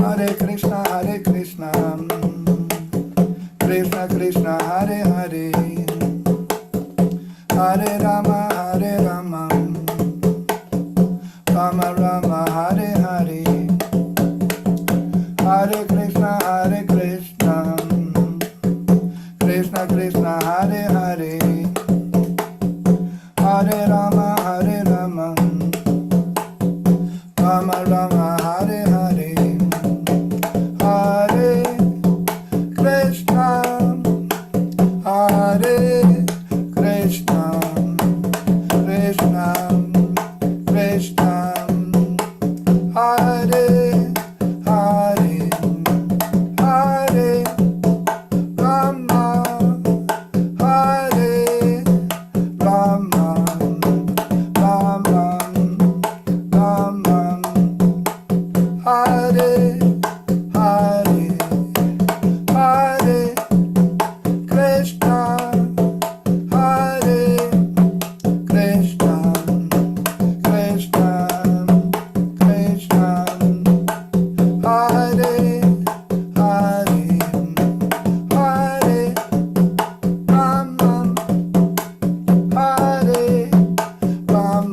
Hare Krishna, Hare Krishna, Krishna Krishna, Hare Hare, Hare Rama, Hare Rama, Rama Rama, Hare Hare, Hare Krishna, Hare Krishna, Krishna Krishna, Hare Hare, Hare Rama, Hare Rama, Rama Rama, Hare Hare, Hare Krishna, Hare Krishna, Krishna Krishna, Hare Hare, Hare Rama, Hare Rama, Rama Rama, Hare Hare, Hare Krishna, Hare Krishna, Krishna Krishna, Hare Hare, Hare Rama,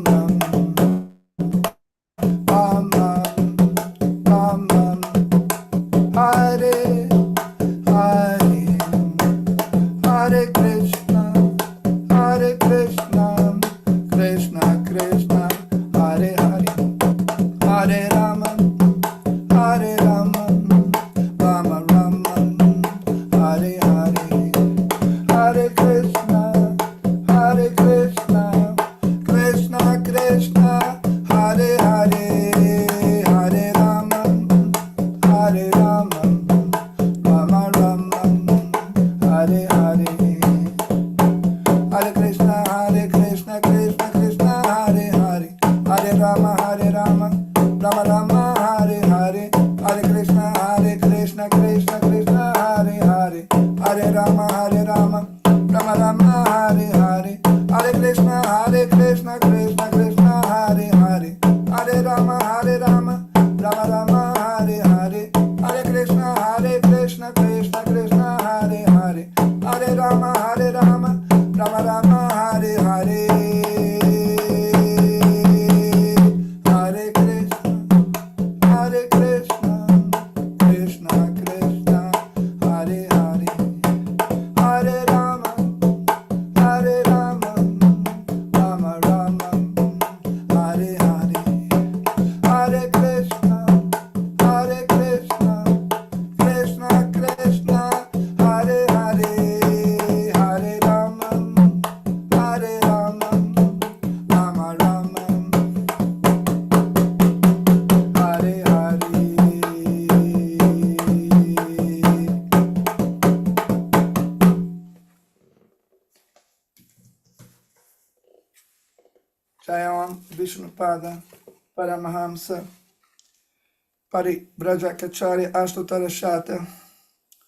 Hare Rama, Rama Rama, Hare Hare, Hare Krishna, Hare Krishna, Krishna Krishna, Hare Hare, Hare Rama, Hare Rama, Rama Rama, Hare Hare, Hare Krishna, Hare Krishna, Krishna Krishna, Hare Hare, Hare Rama, Hare Rama, Rama Rama, Hare Hare, Hare Krishna, Hare Krishna, Krishna Krishna, Hare Hare, Hare Rama, Rama Rama, Hare Hare, Hare Krishna, Krishna Krishna, Hare Hare, Hare Rama, Rama Rama, Hare Hare, Hare Krishna, Krishna Krishna, Hare Hare, Hare Rama, Rama Rama, Hare Hare, Hare Krishna, Krishna Krishna, Hare Hare, Hare Rama, Rama Rama, Hare Hare, Hare Krishna, Krishna Krishna, Hare Hare, Hare Rama, Rama Rama, Hare Hare, Hare Krishna, Krishna Krishna, Hare Hare, Hare Rama, Rama Rama, Hare Hare. Jayam Vishnupada Paramahamsa Paribrajakacharya Ashtotarashata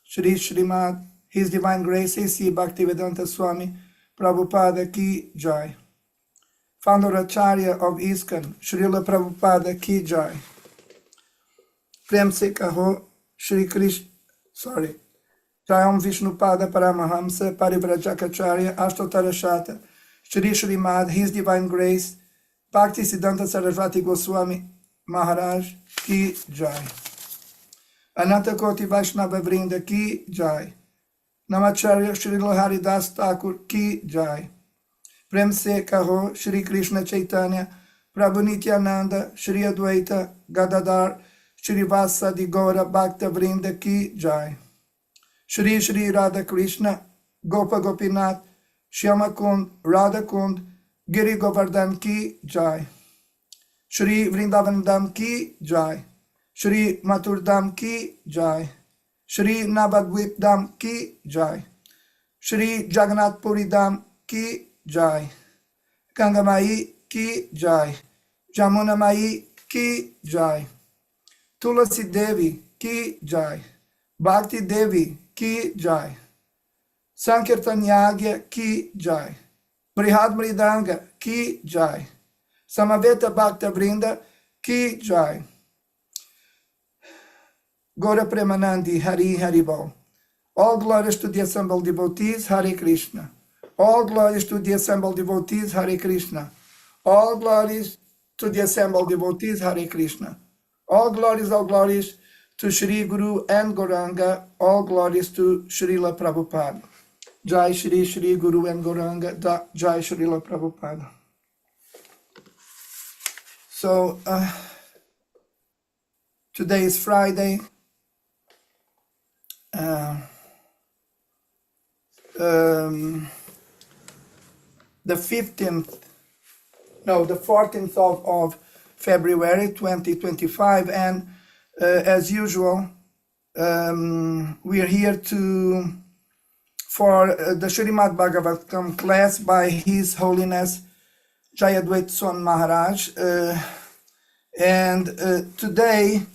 Srimad, His Divine Grace A.C. Bhaktivedanta Swami Prabhupada Ki Jai. Founder Acharya of ISKCON, Srila Prabhupada Ki Jai. Prem se kaho Shri Krishna, Jayam Vishnupada Paramahamsa Paribrajakacharya Ashtotarashata Srimad, His Divine Grace Bhaktisiddhanta Sarasvati Goswami Maharaj Ki Jai. Ananta Koti Vaishnava Vrinda Ki Jai. Namacharya Srila Haridas Thakur Ki Jai. Prem se kaho Shri Krishna Chaitanya Prabhu Nityananda Shri Advaita Gadadhar Shri Vasadi Gaura Bhakta Vrinda Ki Jai. Shri Shri Radha Krishna Gopa Gopinath Shyama Kund Radha Kund Giri Govardhan Ki Jai. Shri Vrindavan Dham Ki Jai. Shri Mathur Dham Ki Jai. Shri Navadvip Dham Ki Jai. Shri Jagannath Puri Dham Ki Jai. Gangamai Ki Jai. Jamuna Mai Ki Jai. Tulasi Devi Ki Jai. Bhakti Devi Ki Jai. Sankirtan Yagya Ki Jai. Brihad Mridanga Ki Jai. Samaveta Bhakta Vrinda Ki Jai. Gaura Premanandi, Hari Haribol. All glories to the assembled devotees, Hare Krishna. All glories to the assembled devotees, Hare Krishna. All glories to the assembled devotees, Hare Krishna. All glories to Shri Guru and Gauranga. All glories to Srila Prabhupada. Jai Shri Shri Guru and Gauranga. Jai Srila Prabhupada. So, today is Friday. The 14th of February 2025, and as usual, we are here for the Srimad Bhagavatam class by His Holiness Jayādvaita Swami Maharaj, and today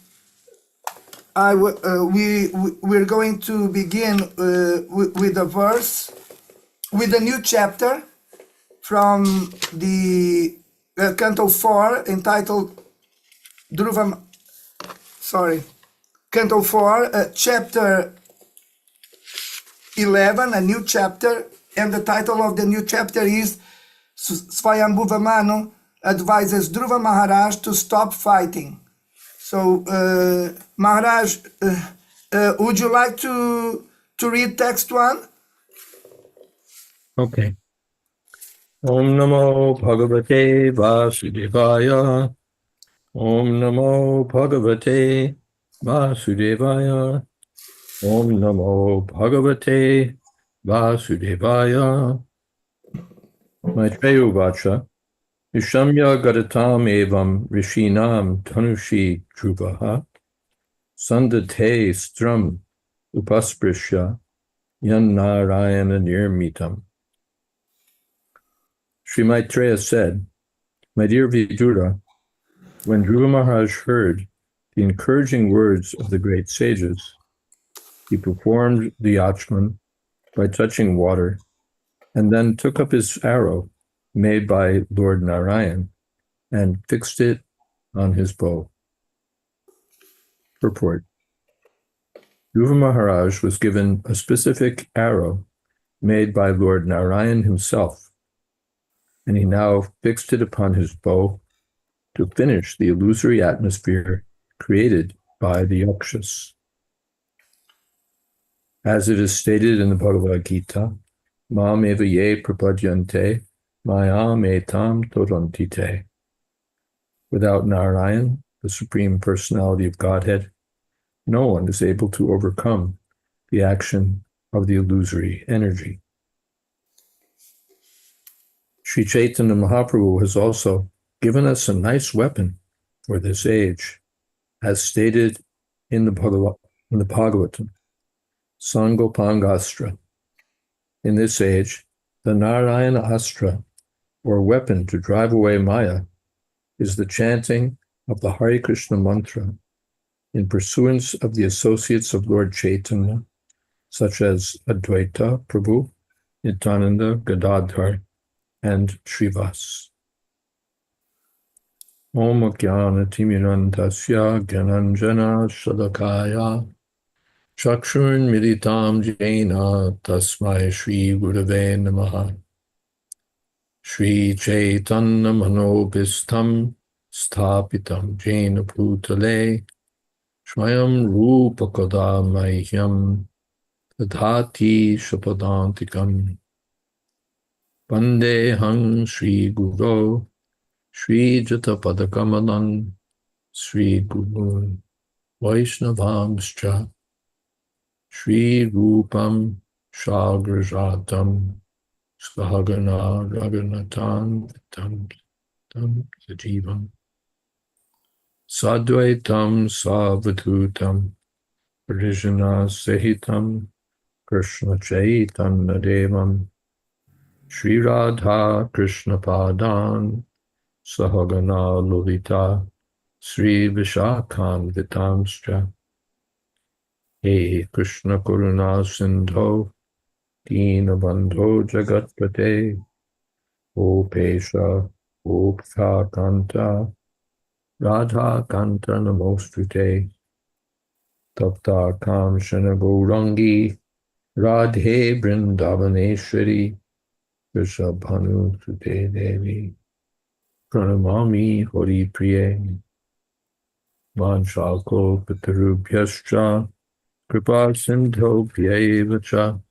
we're going to begin with a verse, with a new chapter from the Canto 4, entitled Canto 4, Chapter 11, a new chapter, and the title of the new chapter is Swayambhuva Manu advises Dhruva Maharaj to stop fighting. So, Maharaj, would you like to read text 1? Okay. Om Namo Bhagavate Vasudevaya. Om Namo Bhagavate Vasudevaya. Om Namo Bhagavate Vasudevaya. Maitreya Vacha. Vishamya Gadatam Evam Rishinam Tanushi Dhruvaha. Sandate Stram Upasprishya Yan Narayana Nirmitam. Sri Maitreya said, "My dear Vidura, when Dhruva Maharaj heard the encouraging words of the great sages, he performed the yachman by touching water, and then took up his arrow made by Lord Narayan and fixed it on his bow." Purport. Dhruva Maharaj was given a specific arrow made by Lord Narayan himself, and he now fixed it upon his bow to finish the illusory atmosphere created by the yakshas. As it is stated in the Bhagavad Gita, Mam eva ye prapadyante, mayam etam todantite. Without Narayan, the Supreme Personality of Godhead, no one is able to overcome the action of the illusory energy. Sri Chaitanya Mahaprabhu has also given us a nice weapon for this age, as stated in the Bhagavatam, Sangopangastra. In this age, the Narayana Astra, or weapon to drive away Maya, is the chanting of the Hare Krishna mantra in pursuance of the associates of Lord Chaitanya, such as Advaita Prabhu, Nityananda, Gadadhar, and Srivas. Om Jnana Timirantasya Gyananjana Shalakaya Chakshurn Militam Jena Tasmai Shri Gurave Namaha. Shri Chaitanya Manobhistam Sthapitam Jena Bhutale Swayam Rupa Kadamahyam Tadhati Shapadantikam. Vandeham Shri Guru Shri Jatapadakamalan Sri Guru Vaishnavamscha Shri Rupam Shagrajatam Sahagana Raghunathan Tam Sajivam Sadvaitam Savadhutam Parijana Sahitam Krishna Chaitanya Devam Shri Radha Krishna Padan Sahagana Lolita Sri Vishakhan Vitamscha. He Krishna Karuna Sindho Dina Bandho Jagatpate O Pesha O Ptha Kanta Radha Kanta Namostute. Tapta Kamshana Gaurangi Radhe Vrindavaneshwari Vrishabhanu Sute Devi Pranamami Hori Priye Vanshalko Pitarubhyascha Kripa Sindho Pyevacha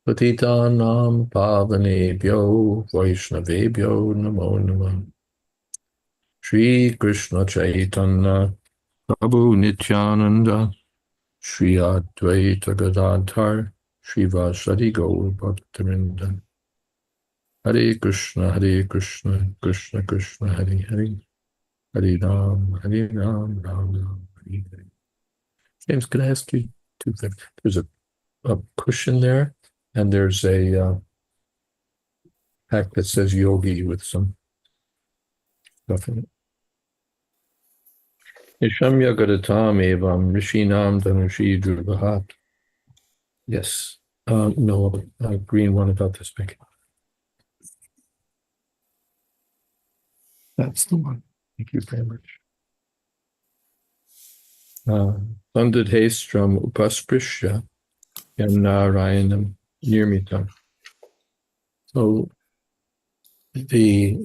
Patitanam Pavanebhyo Vaishnavebhyo Namo Namah Shri Krishna Chaitanya Prabhu Nityananda Shri Advaita Gadadhar Shri Vasadi Gaur Bhaktivinoda Hare Krishna Krishna Krishna Hare Hare Hare Ram Ram Ram Hare Hare. James, can I ask you two things? There's a cushion there, and there's a pack that says yogi with some stuff in it. Nishamya Gadatam Evam Rishinam Dhanushi Durvahat. Yes. No, green one about this big. That's the one. Thank you very much. Thundad Hastram Upasprishya Yam Narayanam Nirmitam. So the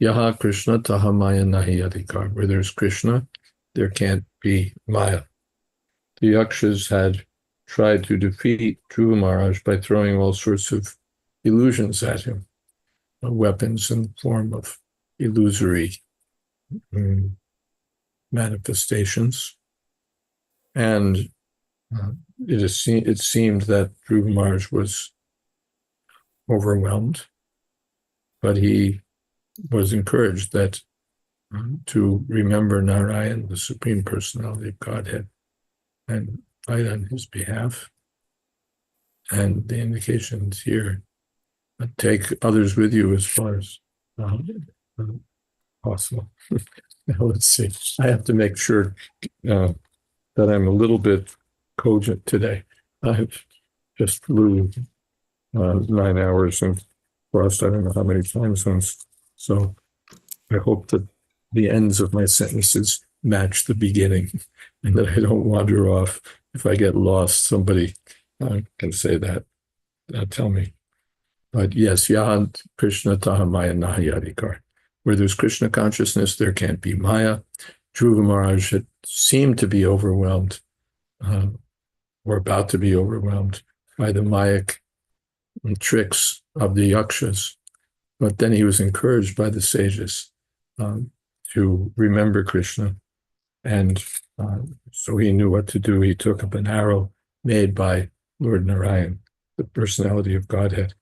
Yaha Krishna Taha Maya Nahi Adhikar. Where there's Krishna, there can't be Maya. The Yakshas had tried to defeat Dhruva Maharaj by throwing all sorts of illusions at him, weapons in the form of illusory manifestations. And it seemed that Dhruva Maharaj was overwhelmed, but he was encouraged that to remember Narayan, the Supreme Personality of Godhead, and fight on his behalf. And the indications here, take others with you as far as possible. Now let's see. I have to make sure that I'm a little bit cogent today. I've just flew 9 hours and crossed I don't know how many time zones. So I hope that the ends of my sentences match the beginning and that I don't wander off. If I get lost, somebody can say that. Tell me. But yes, Yahad Krishna Taha Maya Nahi Adhikar. Where there's Krishna consciousness, there can't be Maya. Dhruva Maharaj had seemed to be overwhelmed, or about to be overwhelmed by the Mayic tricks of the Yakshas. But then he was encouraged by the sages to remember Krishna. And so he knew what to do. He took up an arrow made by Lord Narayan, the personality of Godhead.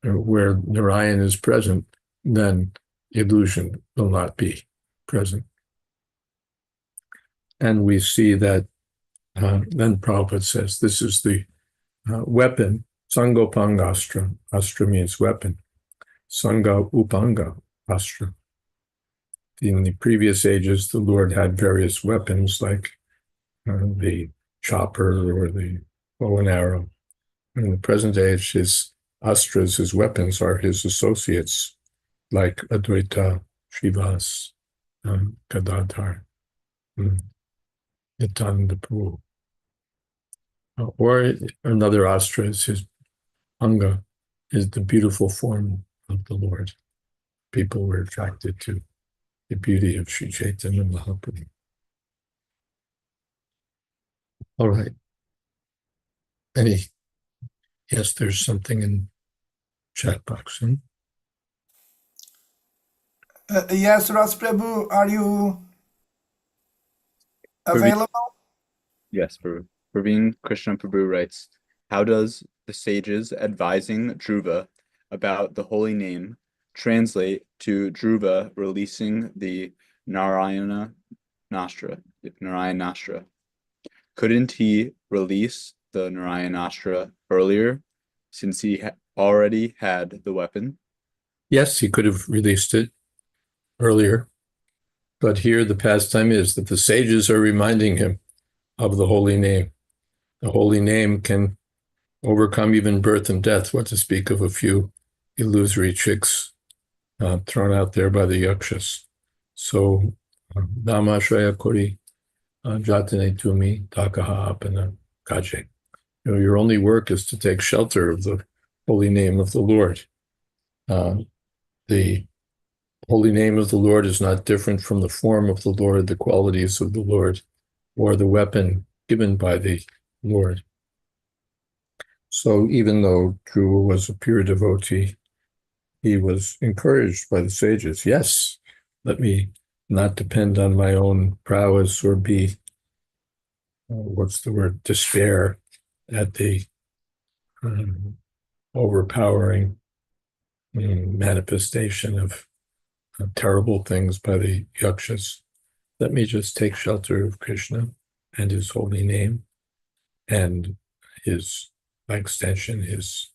Where Narayan is present, then illusion will not be present. And we see that then Prabhupada says this is the weapon, Sangopanga Astra. Astra means weapon. Sangha Upanga Astra. In the previous ages, the Lord had various weapons like the chopper or the bow and arrow. In the present age, his astras, his weapons, are his associates like Advaita, Srivas, Gadadhar, Nityananda Prabhu. Or another astra is his anga, is the beautiful form of the Lord. People were attracted to the beauty of Sri Chaitanya Mahaprabhu. All right. Yes, there's something in chat box. Yes, Ras Prabhu, are you available? Yes, Praveen Krishna Prabhu writes, how does the sages advising Dhruva about the holy name translate to Dhruva releasing the Narayana Nastra? Couldn't he release the Narayanastra earlier, since he already had the weapon? Yes, he could have released it earlier, but here the pastime is that the sages are reminding him of the holy name. The holy name can overcome even birth and death, what to speak of a few illusory tricks thrown out there by the yakshas. So, Namashraya Kori, Jatane Tumi, Takaha Apana Kaje. Your only work is to take shelter of the holy name of the Lord. The holy name of the Lord is not different from the form of the Lord, the qualities of the Lord, or the weapon given by the Lord. So even though Dhruva was a pure devotee, he was encouraged by the sages. Yes, let me not depend on my own prowess or be, despair at the overpowering manifestation of terrible things by the yakshas. Let me just take shelter of Krishna and his holy name and his, by extension, his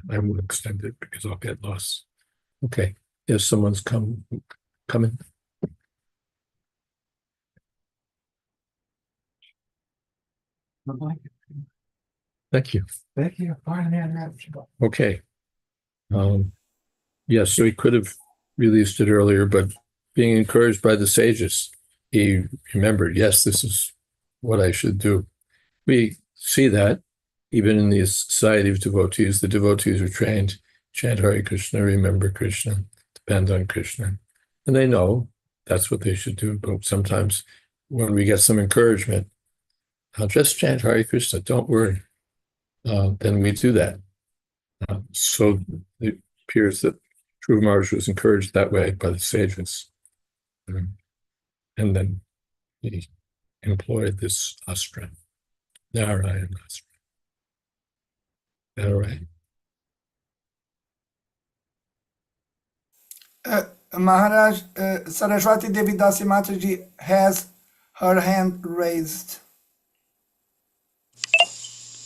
I will extend it because I'll get lost. Okay, if someone's coming. Thank you. Thank you. Okay. Yes, so he could have released it earlier, but being encouraged by the sages, he remembered, yes, this is what I should do. We see that even in the society of devotees, the devotees are trained, chant Hare Krishna, remember Krishna, depend on Krishna. And they know that's what they should do. But sometimes when we get some encouragement, I'll just chant Hare Krishna, don't worry. Then we do that. So it appears that Dhruva Maharaj was encouraged that way by the sages. And then he employed this astra, Narayan astra. All right. Maharaj, Saraswati Devi Dasi Mataji has her hand raised.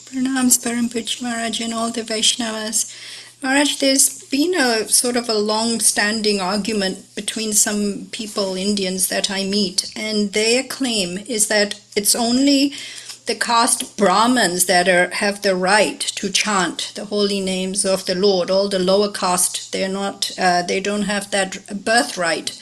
Pranams Parampach Maharaj and all the Vaishnavas. Maharaj, there's been a sort of a long-standing argument between some people, Indians that I meet, and their claim is that it's only the caste Brahmins that have the right to chant the holy names of the Lord. All the lower caste, they don't have that birthright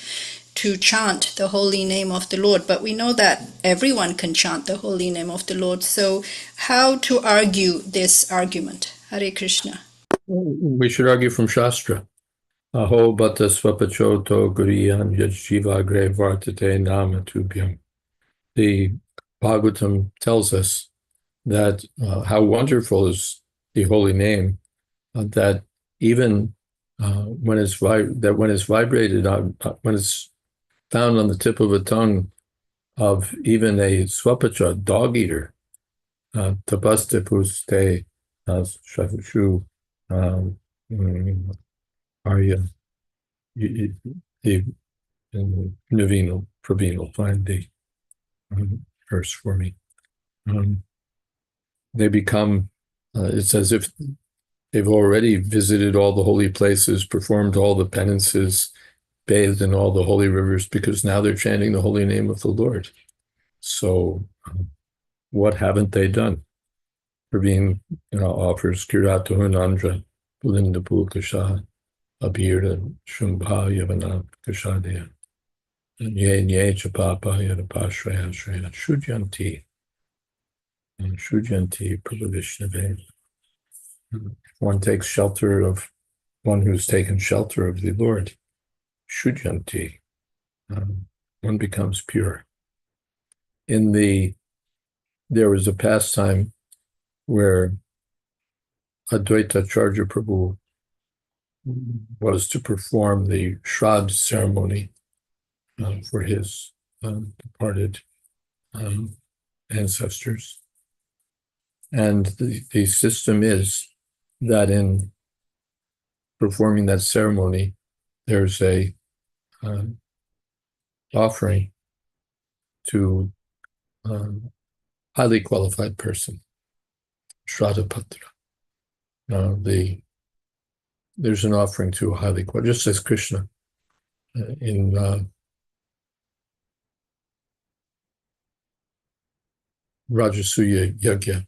to chant the holy name of the Lord. But we know that everyone can chant the holy name of the Lord. So how to argue this argument? Hare Krishna. We should argue from Shastra. Aho bata swapachoto guriyam yajjivagre vartate nama tubhyam. The Bhagavatam tells us that how wonderful is the holy name, that even when it's vibrated on, when it's found on the tip of a tongue of even a swapacha, dog eater, tapaste puste shafushu arya, the Naveen Praveen will find the verse for me. They become, it's as if they've already visited all the holy places, performed all the penances, bathed in all the holy rivers, because now they're chanting the holy name of the Lord. So what haven't they done? Praveen offers Kirata Hunandra, Bulinda Pulkasha, Abhirda Shumbha Yavana Kashadya, Nye Nye Chapapa Yadapashraya Shraya Shudyanti, and Shudyanti Prabhavishnave. One takes shelter of one who's taken shelter of the Lord. Shudyanti, one becomes pure. There was a pastime where Advaita Acharya Prabhu was to perform the Shraddha ceremony for his departed ancestors. And the system is that in performing that ceremony, there's a offering to highly qualified person, Shraddha Patra. There's an offering to a highly qualified, just as Krishna in Rajasuya Yajna.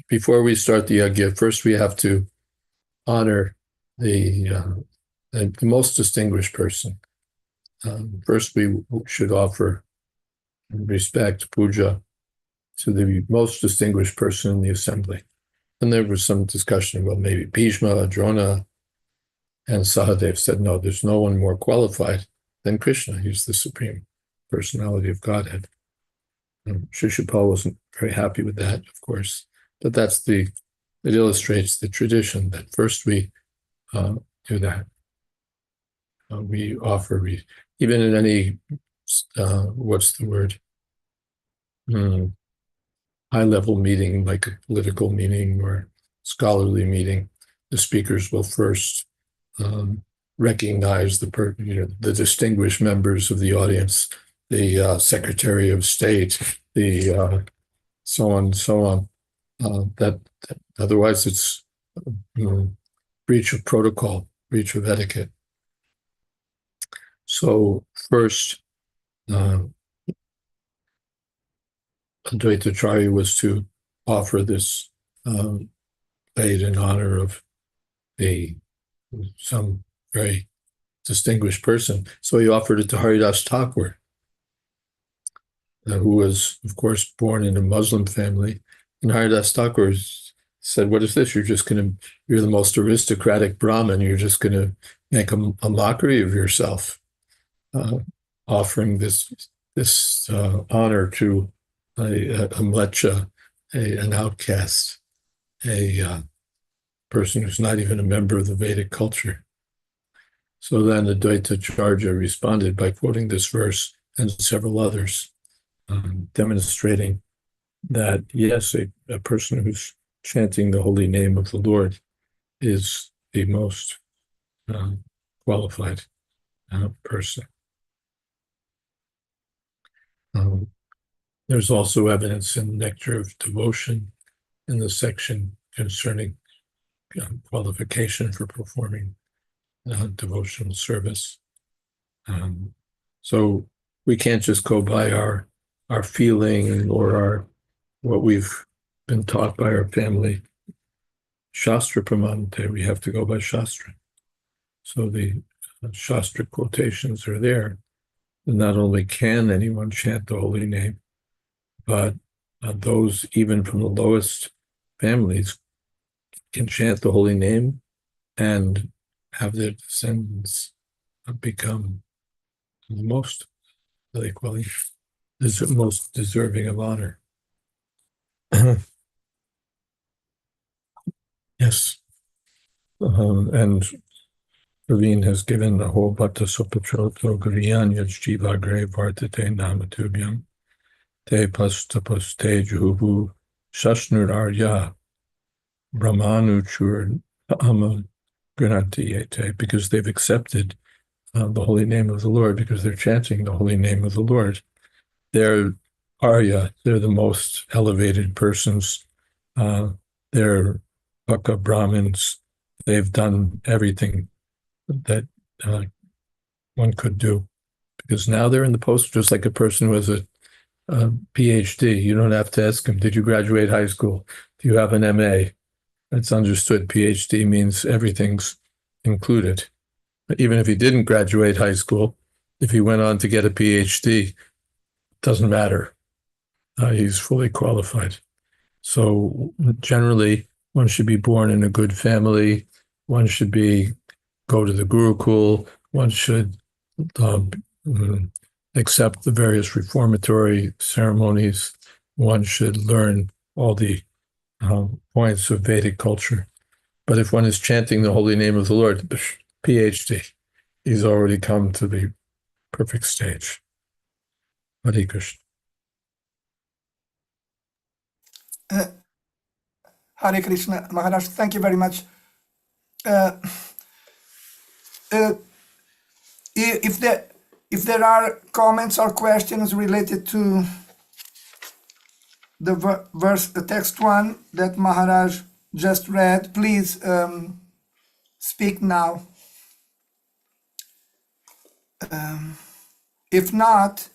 Before we start the Yajna, first we have to honor the the most distinguished person. First, we should offer respect, puja, to the most distinguished person in the assembly. And there was some discussion about maybe Bhishma, Drona, and Sahadev said, no, there's no one more qualified than Krishna. He's the supreme personality of Godhead. And Shishupal wasn't very happy with that, of course, but it illustrates the tradition that first we do that. We offer, even in any, what's the word? High-level meeting, like a political meeting or scholarly meeting, the speakers will first recognize the distinguished members of the audience, the Secretary of State, the so on and so on. That otherwise it's breach of protocol, breach of etiquette. So first, Advaitacharya was to offer this aid in honor of some very distinguished person. So he offered it to Haridas Thakur, who was, of course, born in a Muslim family. And Haridas Thakur said, what is this? You're the most aristocratic Brahmin. You're just going to make a mockery of yourself, offering this honor to a mlecha, an outcast, a person who's not even a member of the Vedic culture. So then Advaitacharya responded by quoting this verse and several others, demonstrating that, yes, a person who's chanting the holy name of the Lord is the most qualified person. There's also evidence in Nectar of Devotion in the section concerning qualification for performing devotional service. So we can't just go by our feeling or what we've been taught by our family. Shastra Pramante, we have to go by Shastra. So the Shastra quotations are there. And not only can anyone chant the holy name, but those even from the lowest families can chant the holy name and have their descendants become the most deserving of honor. Yes. And Praveen has given the whole Bhatta Sopatroto Guriyan Yajjiva Gre Vartate Namatubhyam Te Pastapus Te Juhu Shashnur Arya Brahmanuchur Ama Granatiyete, because they've accepted the holy name of the Lord, because they're chanting the holy name of the Lord. They're Arya, they're the most elevated persons. They're Bhakta Brahmins. They've done everything that one could do, because now they're in the post, just like a person who has a PhD. You don't have to ask them, did you graduate high school? Do you have an MA? It's understood. PhD means everything's included. But even if he didn't graduate high school, if he went on to get a PhD, it doesn't matter. He's fully qualified. So generally, one should be born in a good family. One should go to the Gurukul. One should accept the various reformatory ceremonies. One should learn all the points of Vedic culture. But if one is chanting the holy name of the Lord, PhD, he's already come to the perfect stage. Hare Krishna. Hare Krishna, Maharaj, thank you very much. If there are comments or questions related to the verse, the text one that Maharaj just read, please speak now. If not,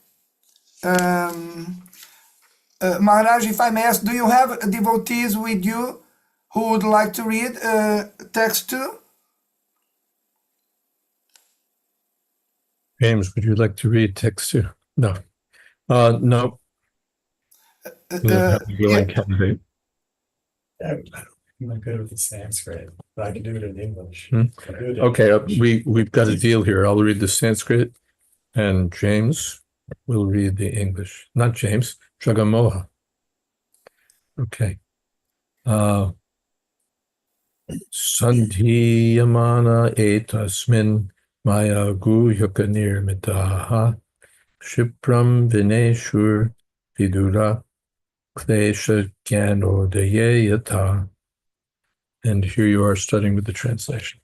Maharaj, if I may ask, do you have devotees with you who would like to read text 2? James, would you like to read text 2? No. No. Yeah, Candidate. I'm not good with the Sanskrit, but I can do it in English. Hmm? I'll do it in Okay, English. we've got a deal here. I'll read the Sanskrit, and James will read the English. Not James, Jagamoha. Okay. Sandhiyamana etasmin maya guyaka nirmitaha Shipram Vineshur Vidura Klesha Gyanodaya Yata. And here you are studying with the translation.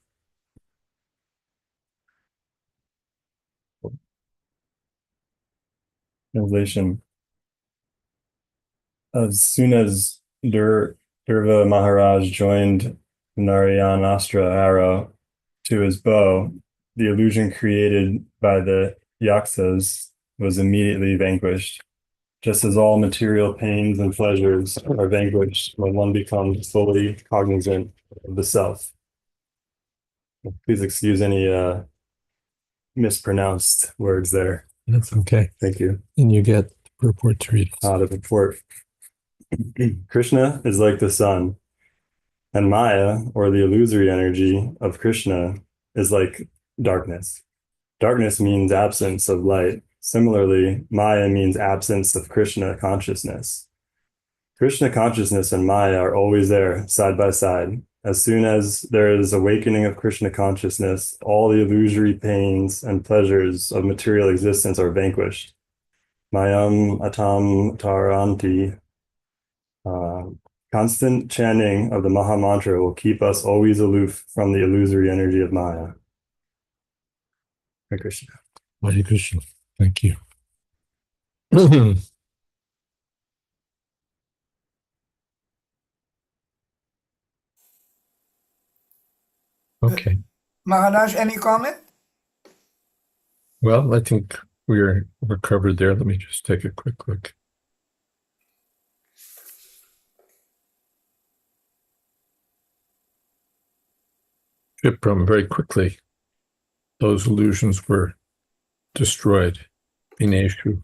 Translation. As soon as Durva Maharaj joined Narayana arrow to his bow, the illusion created by the Yaksas was immediately vanquished, just as all material pains and pleasures are vanquished when one becomes fully cognizant of the self. Please excuse any mispronounced words there. That's okay. Thank you. And you get the report to read. The report. Krishna is like the sun, and Maya, or the illusory energy of Krishna, is like darkness. Darkness means absence of light. Similarly, Maya means absence of Krishna consciousness. Krishna consciousness and Maya are always there, side by side. As soon as there is awakening of Krishna consciousness, all the illusory pains and pleasures of material existence are vanquished. Mayam atam taranti. Constant chanting of the Maha Mantra will keep us always aloof from the illusory energy of Maya. Hare Krishna. Hare Krishna. Thank you. Okay. Maharaj, any comment? Well, I think we're covered there. Let me just take a quick look. Shipram, very quickly, those illusions were destroyed. Vineshu.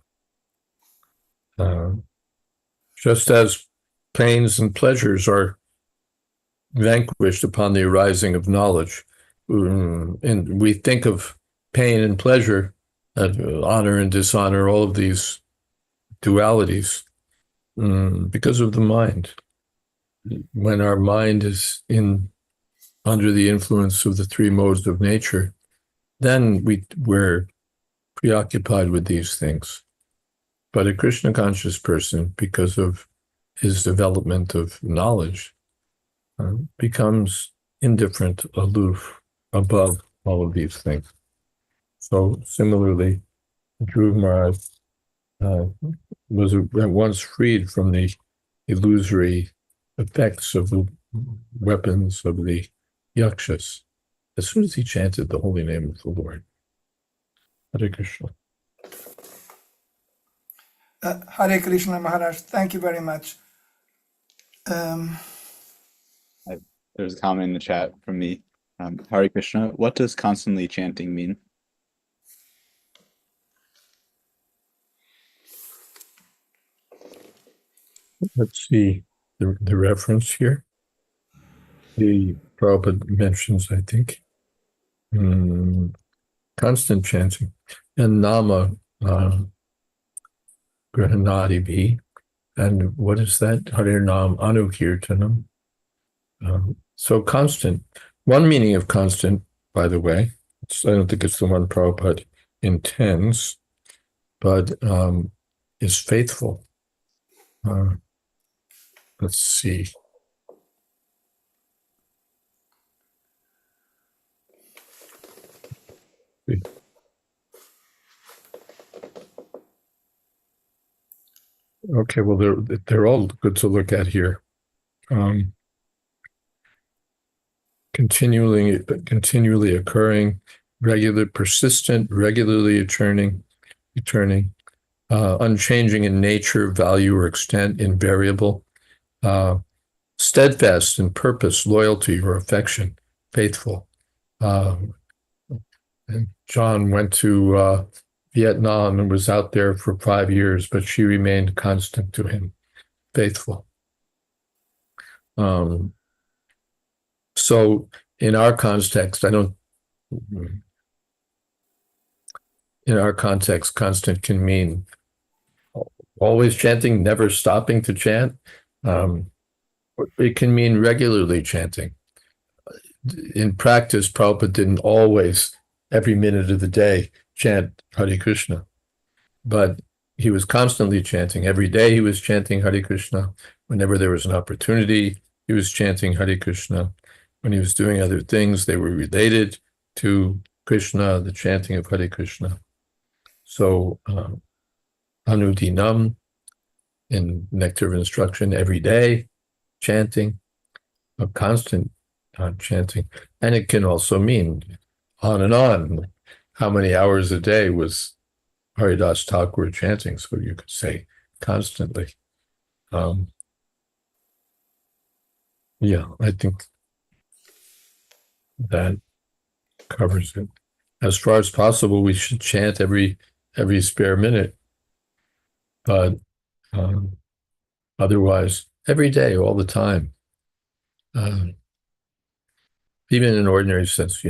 Just as pains and pleasures are vanquished upon the arising of knowledge, and we think of pain and pleasure, honor and dishonor, all of these dualities, because of the mind. When our mind is under the influence of the three modes of nature, then we're preoccupied with these things. But a Krishna conscious person, because of his development of knowledge, becomes indifferent, aloof, above all of these things. So similarly, Dhruva Maharaj was once freed from the illusory effects of the weapons of the yakshas as soon as he chanted the holy name of the Lord. Hare Krishna. Hare Krishna, Maharaj. Thank you very much. There's a comment in the chat from me. Hare Krishna, what does constantly chanting mean? Let's see the reference here. The Prabhupada mentions, I think, constant chanting and nama grahanadi. And what is that? Hare Nam Anukirtanam. So constant. One meaning of constant, by the way, I don't think it's the one Prabhupada intends, but is faithful. Let's see. Okay, well, they're all good to look at here. Continually occurring, persistent, regularly returning, unchanging in nature, value, or extent, invariable, steadfast in purpose, loyalty, or affection, faithful, And John went to Vietnam and was out there for 5 years, but she remained constant to him, faithful. So in our context, constant can mean always chanting, never stopping to chant. It can mean regularly chanting. In practice, Prabhupada didn't always, every minute of the day, chant Hare Krishna, but he was constantly chanting. Every day he was chanting Hare Krishna. Whenever there was an opportunity, he was chanting Hare Krishna. When he was doing other things, they were related to Krishna, the chanting of Hare Krishna. So, Anudinam, in Nectar of Instruction, every day, chanting, a constant chanting. And it can also mean on and on. How many hours a day was Haridas Thakur chanting? So you could say constantly. Yeah, I think that covers it. As far as possible, we should chant every spare minute, but otherwise, every day, all the time. Even in ordinary sense,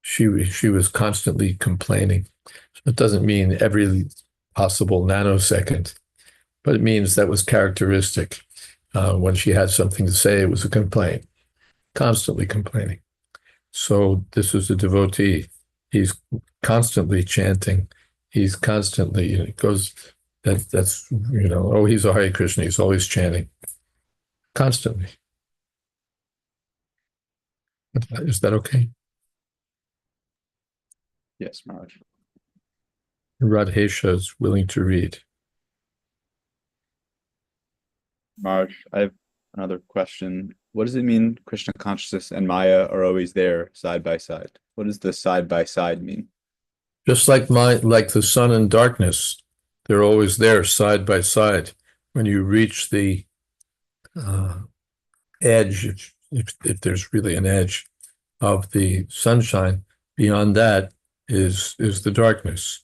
she was constantly complaining. It doesn't mean every possible nanosecond, but it means that was characteristic. When she had something to say, it was a complaint, constantly complaining. So this is a devotee. He's constantly chanting. He's constantly, it goes, that's, oh, he's a Hare Krishna. He's always chanting. Constantly. Is that okay? Yes, Maharaj. Radhesha is willing to read. Maharaj, I have another question. What does it mean Krishna consciousness and Maya are always there side by side? What does the side by side mean? Just like the sun and darkness, they're always there side by side. When you reach the edge, if there's really an edge of the sunshine, beyond that is the darkness.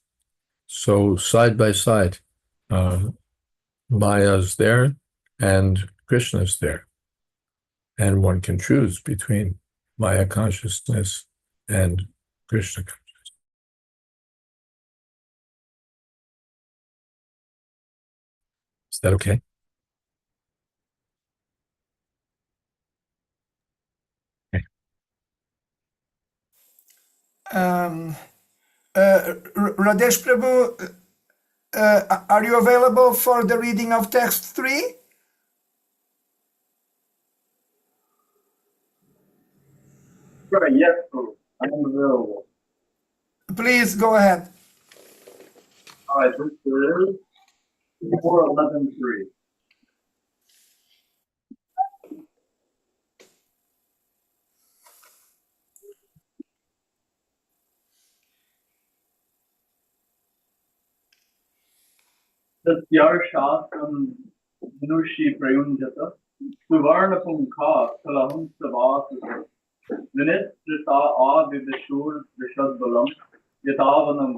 So side by side, Maya's there and Krishna's there. And one can choose between Maya consciousness and Krishna consciousness. Is that okay? Okay. Radesh Prabhu, are you available for the reading of text 3? Right, yes, I am available. Please go ahead. All right, this is 4:11:3. Satyarshasam Nushi Prayunjata Suvarnapum Ka Kalahum Savasasa Vinistrita Avivishur Vishadbalam Yatavanam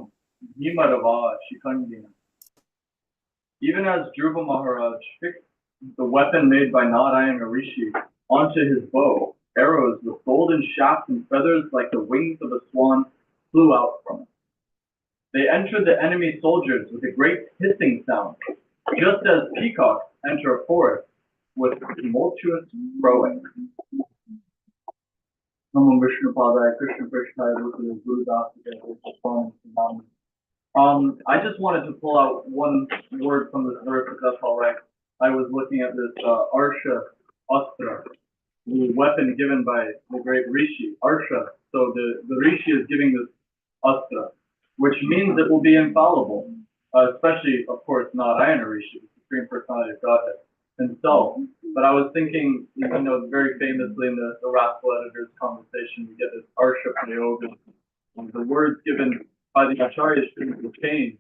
Himarava Shikandina. Even as Dhruva Maharaj fixed the weapon made by Narayana Rishi onto his bow, arrows with golden shafts and feathers like the wings of a swan flew out from it. They entered the enemy soldiers with a great hissing sound, just as peacocks enter a forest with tumultuous crowing. Namo Vishnu Padaya Krishna Prishthaya Guru Dasa. I just wanted to pull out one word from this verse, if that's all right. I was looking at this Arsha Astra, the weapon given by the great Rishi, Arsha. So the Rishi is giving this Astra, which means it will be infallible, especially, of course, Narayana Rishi, the Supreme Personality of Godhead himself. But I was thinking, very famously in the Rascal Editors conversation, we get this Arsha Prayoga, the words given by the Acharya shouldn't be changed.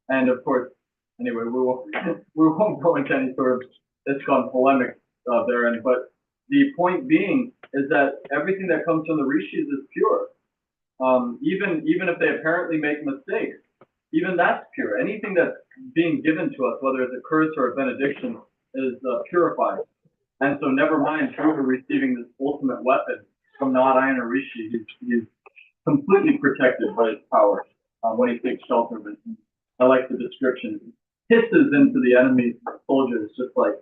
And of course, anyway, we won't go into any sort of ISKCON polemic therein, but the point being is that everything that comes from the rishis is pure. Even if they apparently make mistakes, even that's pure. Anything that's being given to us, whether it's a curse or a benediction, is purified. And so never mind Dhruva receiving this ultimate weapon from Narayana Rishi. He's completely protected by his power when he takes shelter of it. I like the description. Hisses into the enemy soldiers just like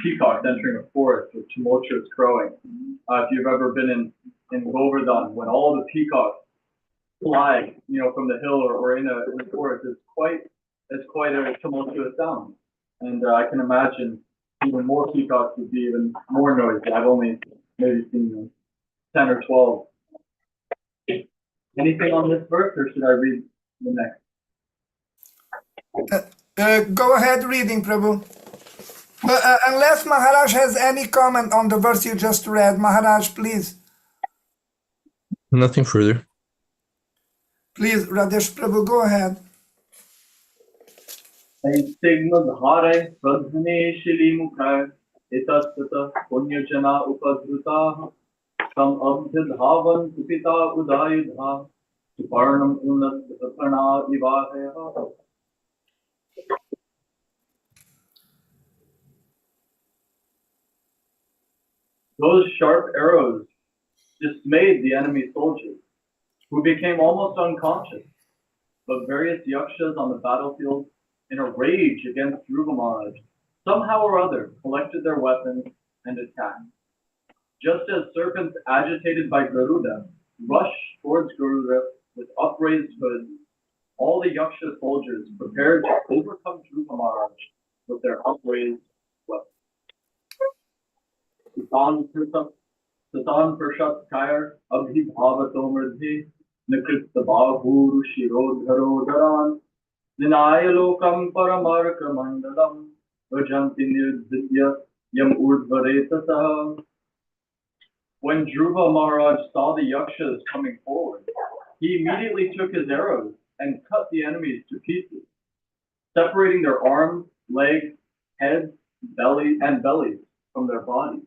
peacocks entering a forest with tumultuous crowing. If you've ever been in Govardhan, when all the peacocks fly, from the hill or in a forest, it's quite a tumultuous sound. And I can imagine even more peacocks would be even more noisy. I've only maybe seen 10 or 12. Anything on this verse, or should I read the next? Go ahead reading, Prabhu. Unless Maharaj has any comment on the verse you just read, Maharaj, please. Nothing further. Please, Radesh Prabhu, go ahead. Sigmadhare pradhane shilimukha itasata punyajana upadhrutaha tam abdidhavan kupita udayudha suparnam unatprana ivahaya. Those sharp arrows dismayed the enemy soldiers, who became almost unconscious, but various yakshas on the battlefield, in a rage against Dhruva Maharaj, somehow or other collected their weapons and attacked. Just as serpents agitated by Garuda rushed towards Garuda with upraised hoods, all the yaksha soldiers prepared to overcome Dhruva Maharaj with their upraised weapons. Satan Pershat Kair Abhibhavatomridhi Nikritabhavuru Shirodharodaran Ninayalokam Paramarka Mandalam Vajanti Nirditya Yam Urdvaretasaha. When Dhruva Maharaj saw the yakshas coming forward, he immediately took his arrows and cut the enemies to pieces, separating their arms, legs, heads, bellies from their bodies.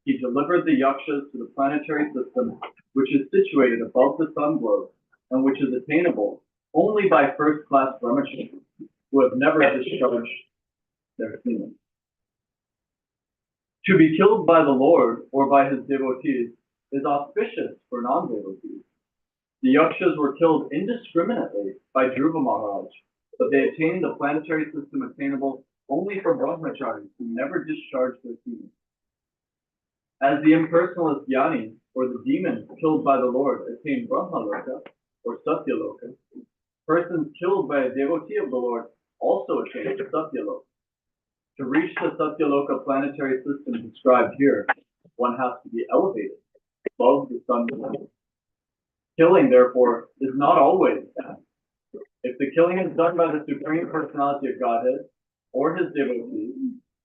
He delivered the yakshas to the planetary system, which is situated above the sun globe and which is attainable only by first-class brahmacharis who have never discharged their semen. To be killed by the Lord or by his devotees is auspicious for non-devotees. The yakshas were killed indiscriminately by Dhruva Maharaj, but they attained the planetary system attainable only for brahmacharis who never discharged their semen. As the impersonalist Jnani, or the demons killed by the Lord, attain Brahmaloka, or Satyaloka, persons killed by a devotee of the Lord also attain Satyaloka. To reach the Satyaloka planetary system described here, one has to be elevated above the sun. Killing, therefore, is not always bad. If the killing is done by the Supreme Personality of Godhead, or his devotees,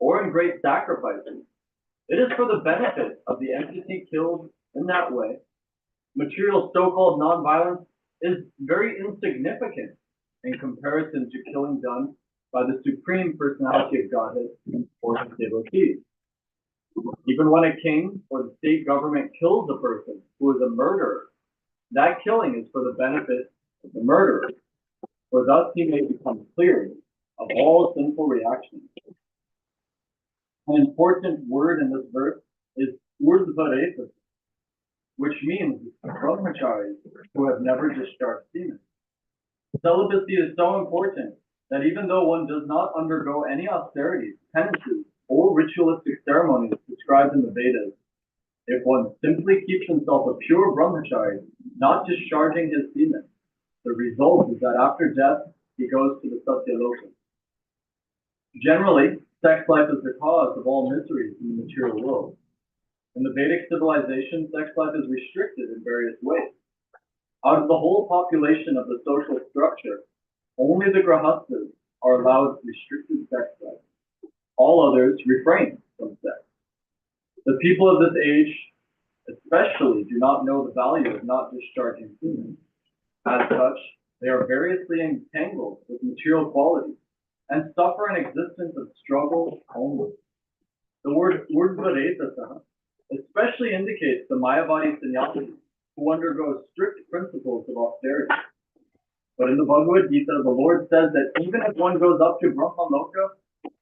or in great sacrifices, it is for the benefit of the entity killed in that way. Material so-called non-violence is very insignificant in comparison to killing done by the Supreme Personality of Godhead or his devotees. Even when a king or the state government kills a person who is a murderer, that killing is for the benefit of the murderer, for thus he may become cleared of all sinful reactions. An important word in this verse is urdhvareta, which means brahmacharis who have never discharged semen. Celibacy is so important that even though one does not undergo any austerities, penances, or ritualistic ceremonies described in the Vedas, if one simply keeps himself a pure brahmachari, not discharging his semen, the result is that after death, he goes to the Satyaloka. Generally, sex life is the cause of all miseries in the material world. In the Vedic civilization, sex life is restricted in various ways. Out of the whole population of the social structure, only the grahasthas are allowed restricted sex life. All others refrain from sex. The people of this age especially do not know the value of not discharging semen. As such, they are variously entangled with material qualities and suffer an existence of struggle only. The word urdhvareta especially indicates the Mayavadi sannyasis who undergo strict principles of austerity. But in the Bhagavad Gita, the Lord says that even if one goes up to Brahma Loka,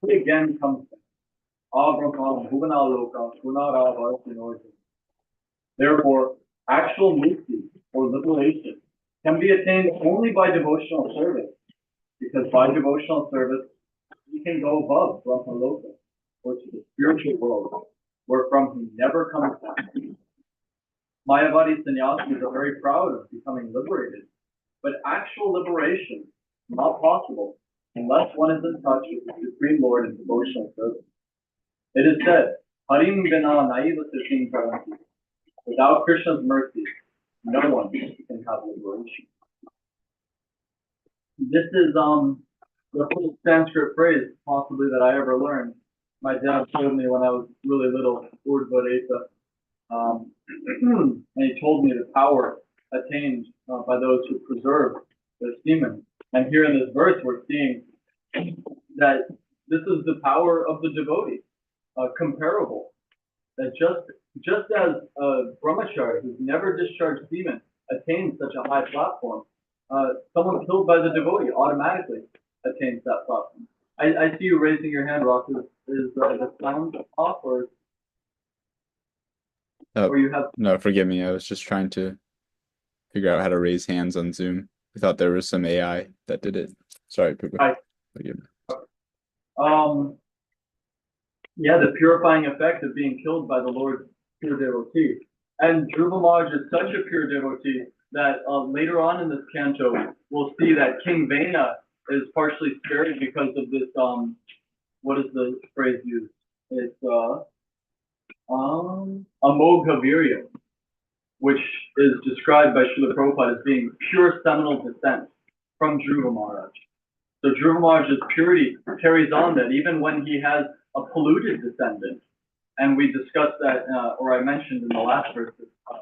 he again comes down. Brahma Bhuvana Loka Punara Vartinoja. Therefore, actual mukti, or liberation, can be attained only by devotional service, because by devotional service, he can go above Brahma Loka, or to the spiritual world, wherefrom he never comes down. Mayavadi sannyasis are very proud of becoming liberated, but actual liberation is not possible unless one is in touch with the Supreme Lord in devotional service. It is said, Harim bina naiva siddhim karanti. Without Krishna's mercy, no one can have liberation. This is the first Sanskrit phrase possibly that I ever learned. My dad told me when I was really little, Jayādvaita, and he told me the power attained by those who preserve their semen. And here in this verse, we're seeing that this is the power of the devotee, comparable. That just as a brahmachari who's never discharged semen attains such a high platform, someone killed by the devotee automatically attains that platform. I see you raising your hand, Ross. Is the sound off, or you have? No, forgive me. I was just trying to figure out how to raise hands on Zoom. I thought there was some AI that did it. Sorry, Poopa. Forgive me. Yeah, the purifying effect of being killed by the Lord's pure devotee. And Dhruva Maharaj is such a pure devotee that later on in this canto, we'll see that King Vena is partially spared because of this, what is the phrase used? It's Amogha Virya, which is described by Srila Prabhupada as being pure seminal descent from Dhruva Maharaj. So Dhruva Maharaj's purity carries on that even when he has a polluted descendant, and we discussed that, or I mentioned in the last verse,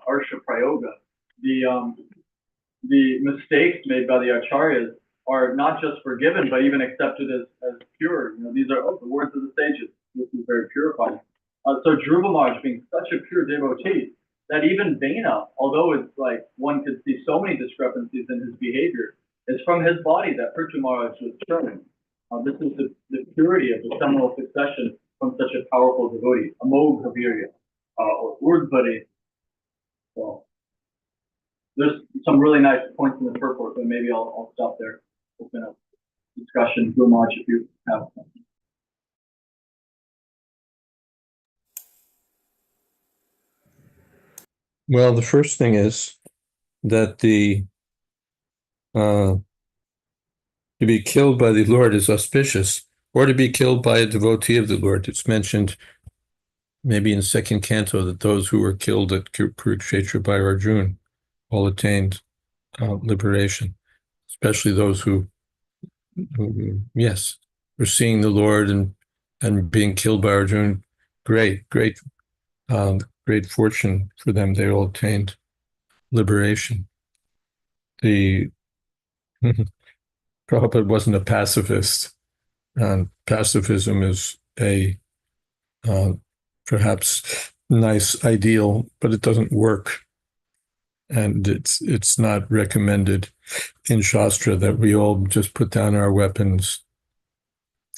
Arsha Prayoga, the mistakes made by the acharyas are not just forgiven, but even accepted as pure. You know, these are the words of the sages. This is very purifying. So Dhruva Maharaj being such a pure devotee that even Vena, although it's like one could see so many discrepancies in his behavior, it's from his body that Prithu Maharaj was churned. This is the purity of the seminal succession from such a powerful devotee, Amogha Virya, or Urdhvari. So there's some really nice points in the purport, but maybe I'll stop there. Open up discussion too much if you have something. Well, the first thing is that to be killed by the Lord is auspicious, or to be killed by a devotee of the Lord. It's mentioned maybe in second canto that those who were killed at Kurukshetra by Arjuna all attained liberation, especially those who yes, were seeing the Lord and being killed by Arjuna. Great fortune for them. They all attained liberation. The Prabhupada wasn't a pacifist. Pacifism is a perhaps nice ideal, but it doesn't work. And it's not recommended in Shastra that we all just put down our weapons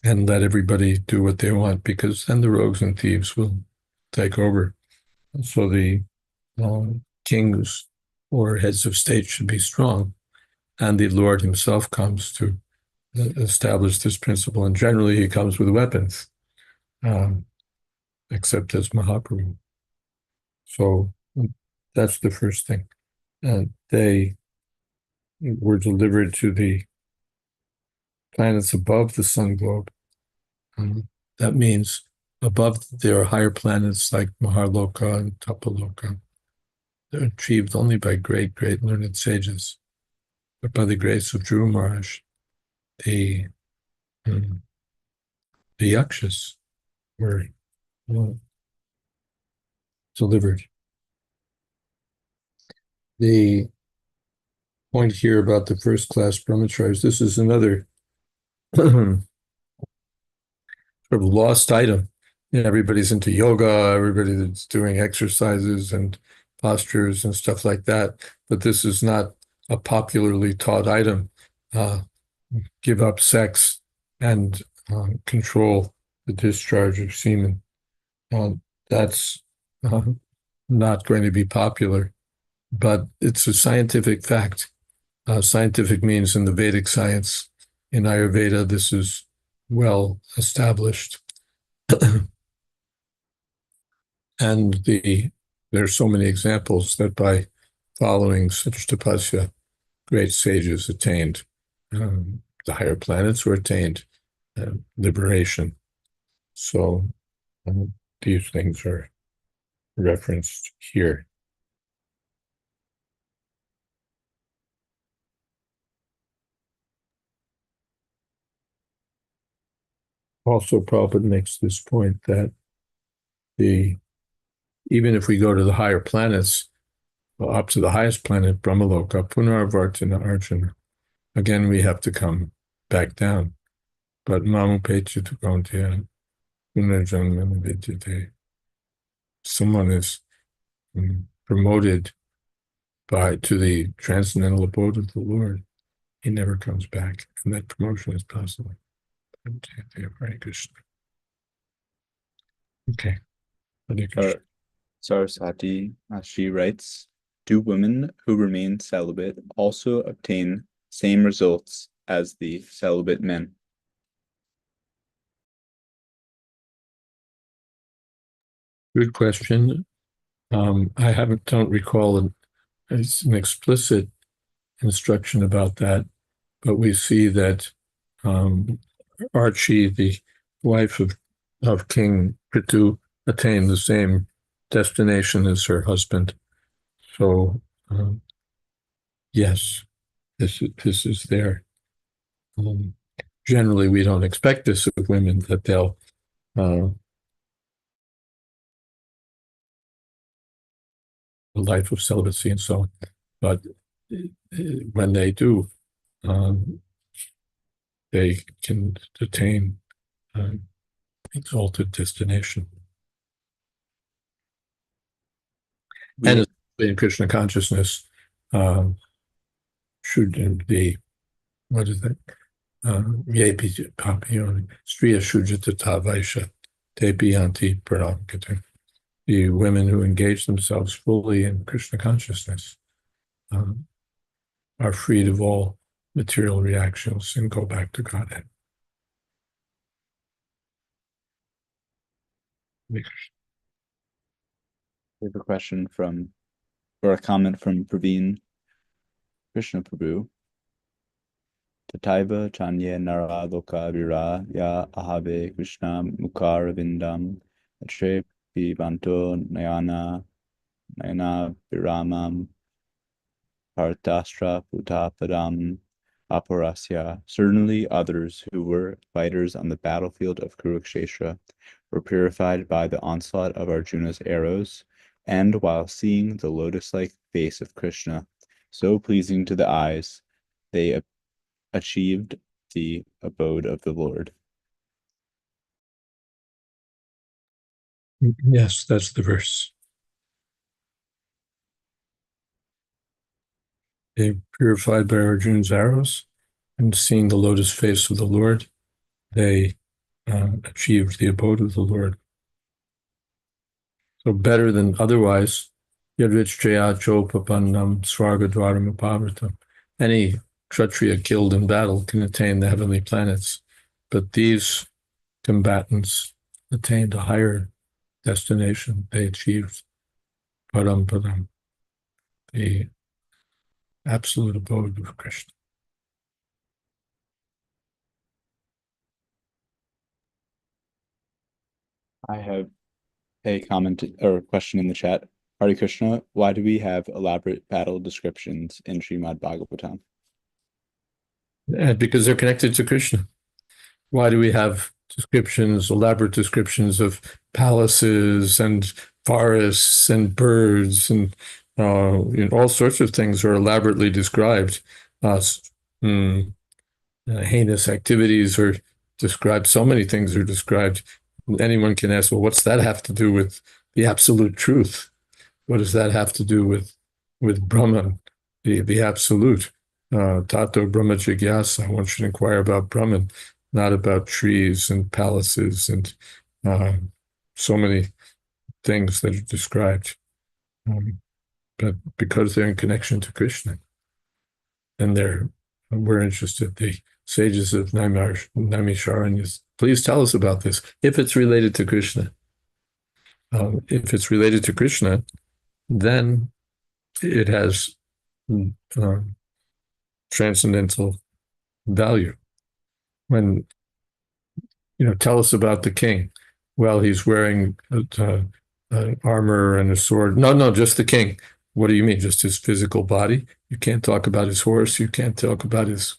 and let everybody do what they want, because then the rogues and thieves will take over. So the kings or heads of state should be strong, and the Lord himself comes to establish this principle. And generally he comes with weapons, except as Mahaprabhu. So that's the first thing. And they were delivered to the planets above the sun globe. That means above there are higher planets like Maharloka and Tapaloka. They're achieved only by great learned sages. But by the grace of Dhruva Maharaj, the yakshas were delivered. The point here about the first class brahmacharis, this is another sort of lost item. You know, everybody's into yoga, everybody that's doing exercises and postures and stuff like that. But this is not a popularly taught item. Give up sex and control the discharge of semen. That's not going to be popular, but it's a scientific fact. Scientific means in the Vedic science. In Ayurveda, this is well established. And there are so many examples that by following such tapasya, great sages attained the higher planets, or attained liberation. So these things are referenced here. Also, Prabhupada makes this point that even if we go to the higher planets, up to the highest planet, Brahmaloka, Punarvartana Arjuna, again we have to come back down. But Mamupechita Gauntya, Punarjanmana Vidyate. Someone is promoted to the transcendental abode of the Lord. He never comes back, and that promotion is possible. Hare Krishna. Okay. Hare Krishna. Saraswati, she writes, do women who remain celibate also obtain same results as the celibate men? Good question. I don't recall an explicit instruction about that, but we see that Archie, the wife of King Prithu, attained the same destination as her husband. So yes, this is there. Generally, we don't expect this of women, that they'll a life of celibacy and so on. But when they do, they can attain exalted destination. And in Krishna consciousness, should be, what is that? Striya Shujata Tavaisha Te Biyanti Paramgata. The women who engage themselves fully in Krishna consciousness are freed of all material reactions and go back to Godhead. We have a question or a comment from Praveen Krishna Prabhu. Tataiva chanye nara loka vira ya ahave Krishna mukara vindam atre pivanto nayana viramam partastra putapadam aparasya. Certainly others who were fighters on the battlefield of Kurukshetra were purified by the onslaught of Arjuna's arrows, and while seeing the lotus-like face of Krishna, so pleasing to the eyes, they achieved the abode of the Lord. Yes, that's the verse. They purified by Arjuna's arrows, and seeing the lotus face of the Lord, they achieved the abode of the Lord. So better than otherwise, Yadvichjaya Chopapannam Swargadwaram Upavritam. Any Kshatriya killed in battle can attain the heavenly planets, but these combatants attained a higher destination. They achieved Param, the absolute abode of Krishna. I have a comment or question in the chat. Hare Krishna, why do we have elaborate battle descriptions in Srimad Bhagavatam? Because they're connected to Krishna. Why do we have elaborate descriptions of palaces and forests and birds and all sorts of things are elaborately described. Heinous activities are described. So many things are described. Anyone can ask, well, what's that have to do with the absolute truth? what does that have to do with Brahman, the absolute? Tato Brahma Jigyasa. One should inquire about Brahman, not about trees and palaces and so many things that are described. But because they're in connection to Krishna, and we're interested. The sages of Naimisharanya, please tell us about this. If it's related to Krishna, then it has transcendental value. When tell us about the king. Well, he's wearing armor and a sword. No, just the king. What do you mean? Just his physical body? You can't talk about his horse. You can't talk about his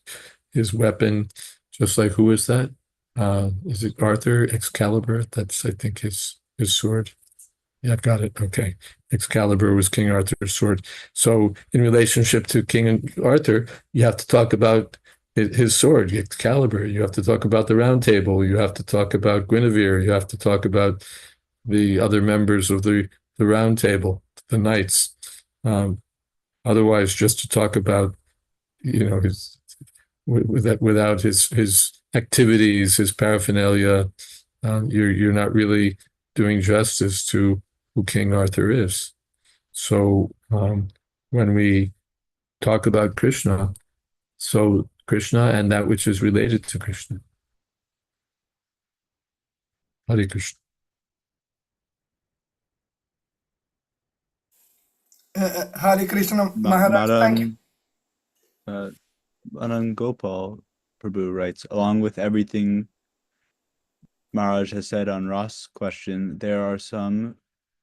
weapon. Just like, who is that? Is it Arthur? Excalibur? That's, I think, his sword. Yeah, I've got it. Okay. Excalibur was King Arthur's sword. So in relationship to King Arthur, you have to talk about his sword, Excalibur. You have to talk about the Round Table. You have to talk about Guinevere. You have to talk about the other members of the Round Table, the knights. Otherwise, just to talk about, his without his activities, his paraphernalia, you're not really doing justice to who King Arthur is. So when we talk about Krishna, so Krishna and that which is related to Krishna. Hare Krishna. Hare Krishna Maharaj, thank you. Madan Gopal Prabhu writes, along with everything Maharaj has said on Ross' question, there are some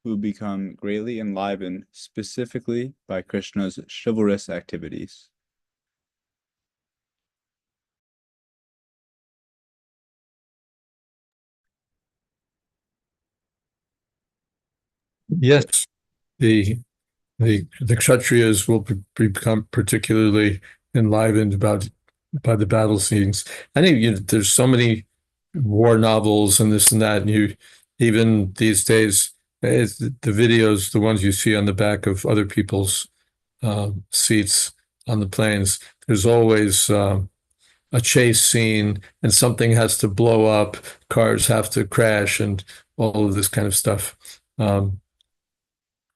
who become greatly enlivened specifically by Krishna's chivalrous activities. Yes, the Kshatriyas will become particularly enlivened by the battle scenes. I think there's so many war novels and this and that, and even these days, the videos, the ones you see on the back of other people's seats on the planes, there's always a chase scene, and something has to blow up, cars have to crash, and all of this kind of stuff.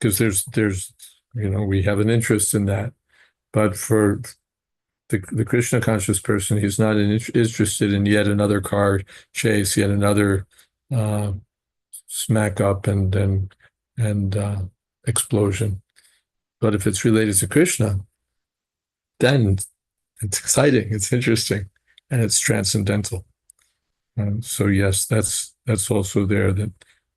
Because there's we have an interest in that, but for the Krishna conscious person, he's not interested in yet another car chase, yet another smack up and explosion. But if it's related to Krishna, then it's exciting, it's interesting, and it's transcendental. So yes, that's also there, that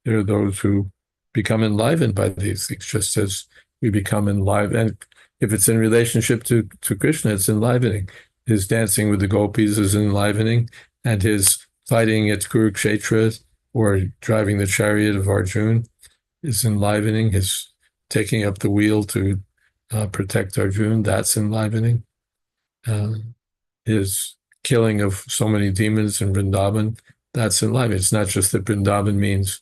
there are those who become enlivened by these things, just as we become enlivened. And if it's in relationship to Krishna, it's enlivening. His dancing with the gopis is enlivening, and his fighting at Kurukshetra or driving the chariot of Arjuna is enlivening. His taking up the wheel to protect Arjuna, that's enlivening. His killing of so many demons in Vrindavan, that's enlivening. It's not just that Vrindavan means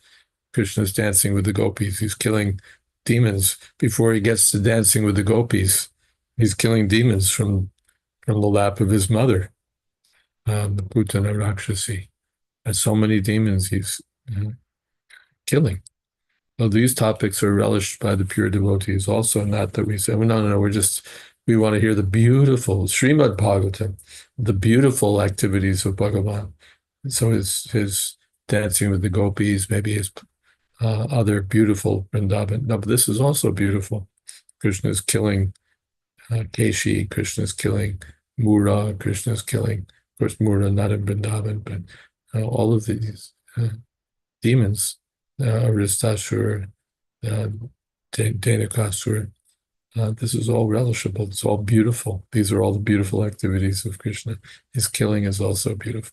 Krishna's dancing with the gopis. He's killing demons before he gets to dancing with the gopis. He's killing demons from the lap of his mother, the Putana Rakshasi. And so many demons he's killing. Well, these topics are relished by the pure devotees also, not that we say, well, no, we want to hear the beautiful Srimad Bhagavatam, the beautiful activities of Bhagavan. So his dancing with the gopis, maybe his other beautiful Vrindavan. No, but this is also beautiful. Krishna is killing Keshi, Krishna is killing Mura, Krishna is killing, of course, Mura not in Vrindavan, but all of these demons, Aristasura, Dhenukasura. This is all relishable. It's all beautiful. These are all the beautiful activities of Krishna. His killing is also beautiful.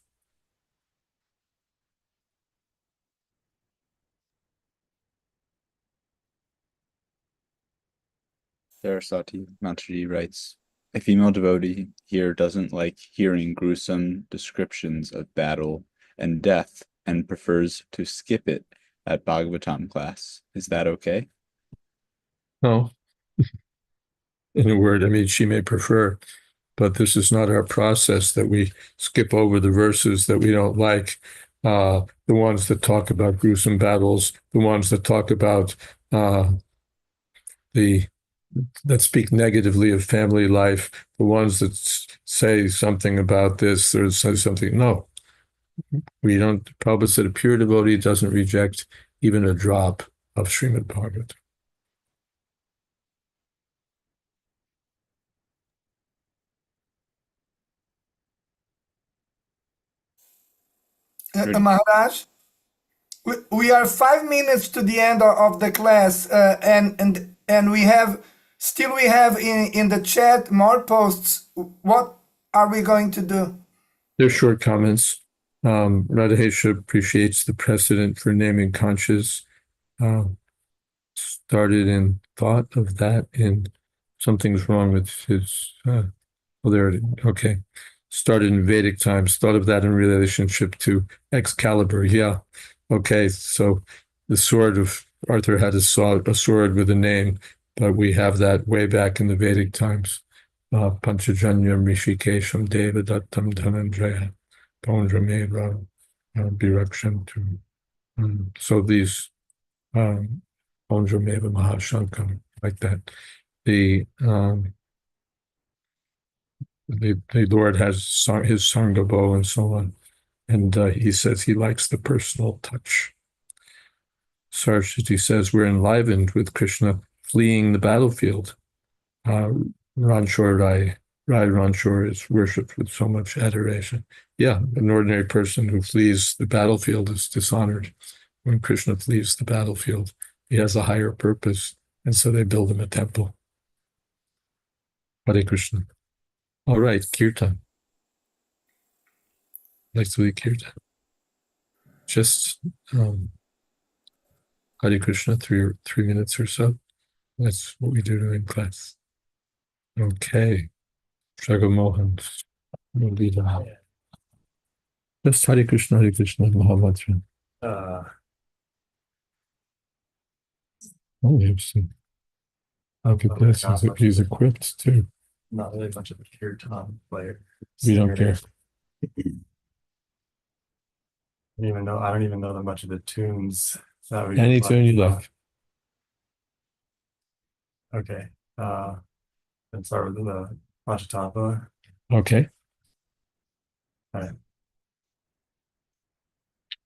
Saraswati Mataji writes, a female devotee here doesn't like hearing gruesome descriptions of battle and death and prefers to skip it at Bhagavatam class. Is that okay? No. In a word, I mean, she may prefer, but this is not our process that we skip over the verses that we don't like, the ones that talk about gruesome battles, the ones that talk about that speak negatively of family life, the ones that say something about this or say something. No, we don't. Prabhupada said a pure devotee doesn't reject even a drop of Srimad Bhagavatam. Maharaj, we are 5 minutes to the end of the class, and we have in the chat more posts. What are we going to do? They're short comments. Radhesha appreciates the precedent for naming conchas. Started in thought of that in something's wrong with his. There it is. Okay. Started in Vedic times. Thought of that in relationship to Excalibur. Yeah. Okay. So the sword of Arthur had a sword with a name, but we have that way back in the Vedic times. Panchajanyam Rishikesham Devadattam Dhananjaya Paundrameva Birakshantu. So these Paundrameva Mahashankam, like that. The Lord has his Sangabo and so on. And he says he likes the personal touch. Saraswati says we're enlivened with Krishna fleeing the battlefield. Ranchor Rai Ranchor is worshipped with so much adoration. Yeah, an ordinary person who flees the battlefield is dishonored. When Krishna flees the battlefield, he has a higher purpose, and so they build him a temple. Hare Krishna. All right, Kirtan. Let's do the Kirtan. Just Hare Krishna, three minutes or so. That's what we do during class. Okay. Jagamohan. Just Hare Krishna, Mahamantra. Oh, we have some. Look at this. He's equipped too. Not really much of a kirtan player. We don't care. I don't even know that much of the tunes that we Any tune you like. Okay. Let's start with the Pachitapa. Okay. All right.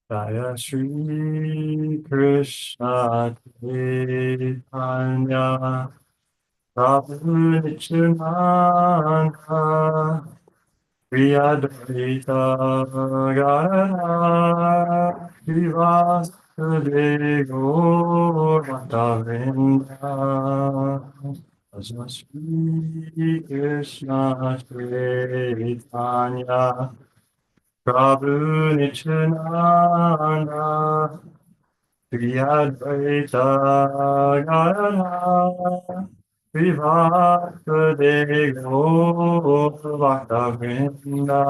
Jaya Shri Krishna Chaitanya Prabhu Nityananda Jayādvaita Gadadhara Srivasudeva Gauravinda Jaya Shri Krishna Chaitanya Prabhu Nityananda Jayādvaita Gadadhara Srivasudeva Gauravinda